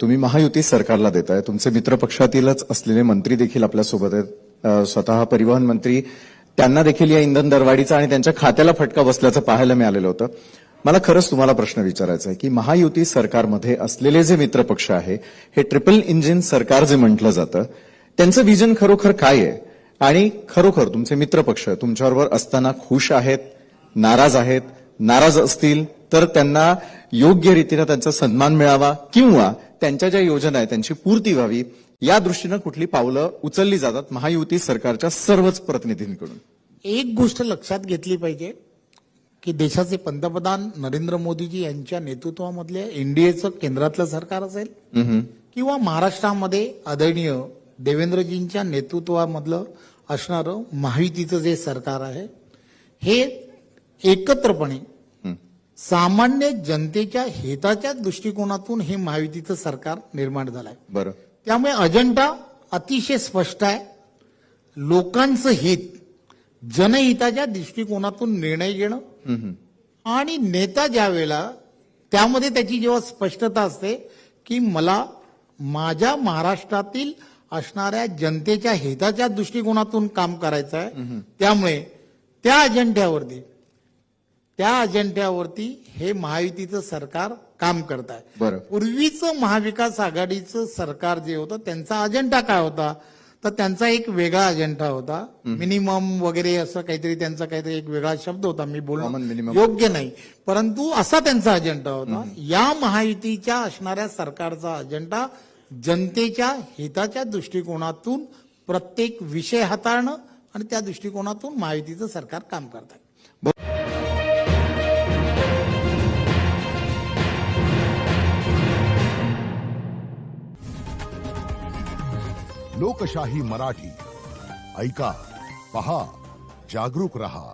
तुम्ही महायुती सरकारला देताय, तुमचे मित्र पक्षातीलच असलेले मंत्री देखील आपल्यासोबत आहेत, स्वतः परिवहन मंत्री, त्यांना देखील या इंधन दरवाढीचा आणि त्यांच्या खात्याला फटका बसल्याचं पाहायला मिळालेलं होतं. मला खरंच तुम्हाला प्रश्न विचारायचा आहे की महायुती सरकारमध्ये असलेले जे मित्र पक्ष आहे, हे ट्रिपल इंजिन सरकार जे म्हटलं जातं, त्यांचं विजन खरोखर काय आहे आणि खरोखर तुमचे मित्र पक्ष तुमच्याबरोबर असताना खुश आहेत, नाराज आहेत? नाराज असतील तर त्यांना योग्य रीतीने त्यांचा सन्मान मिळावा किंवा त्यांच्या ज्या योजना आहेत त्यांची पूर्ती व्हावी या दृष्टीनं कुठली पावलं उचलली जातात महायुती सरकारच्या सर्वच प्रतिनिधींकडून? एक गोष्ट लक्षात घेतली पाहिजे की देशाचे पंतप्रधान नरेंद्र मोदीजी यांच्या नेतृत्वामधले एनडीएचं केंद्रातलं सरकार असेल किंवा महाराष्ट्रामध्ये आदरणीय देवेंद्रजींच्या नेतृत्वामधलं असणारं महायुतीचं जे सरकार आहे, हे एकत्रपणे सामान्य जनतेच्या हिताच्या दृष्टिकोनातून हे महायुतीचं सरकार निर्माण झालंय. बरं, त्यामुळे अजेंडा अतिशय स्पष्ट आहे. लोकांचं हित, जनहिताच्या दृष्टिकोनातून निर्णय घेणं आणि नेता ज्या वेळेला त्यामध्ये त्याची जेव्हा स्पष्टता असते की मला माझ्या महाराष्ट्रातील असणाऱ्या जनतेच्या हिताच्या दृष्टिकोनातून काम करायचं आहे, त्यामुळे त्या अजेंड्यावरती हे महायुतीचं सरकार काम करत आहे. बरं. पूर्वीचं महाविकास आघाडीचं सरकार जे होतं त्यांचा अजेंडा काय होता, तर त्यांचा एक वेगळा अजेंडा होता. मिनिमम वगैरे असं काहीतरी त्यांचा काहीतरी एक वेगळा शब्द होता, मी बोलणं योग्य नाही, परंतु असा त्यांचा अजेंडा होता. या महायुतीच्या असणाऱ्या सरकारचा अजेंडा जनतेच्या हिताच्या दृष्टिकोनातून प्रत्येक विषय हाताळणं आणि त्या दृष्टिकोनातून महायुतीचं सरकार काम करत आहे. लोकशाही मराठी ऐका, पहा, जागरूक रहा.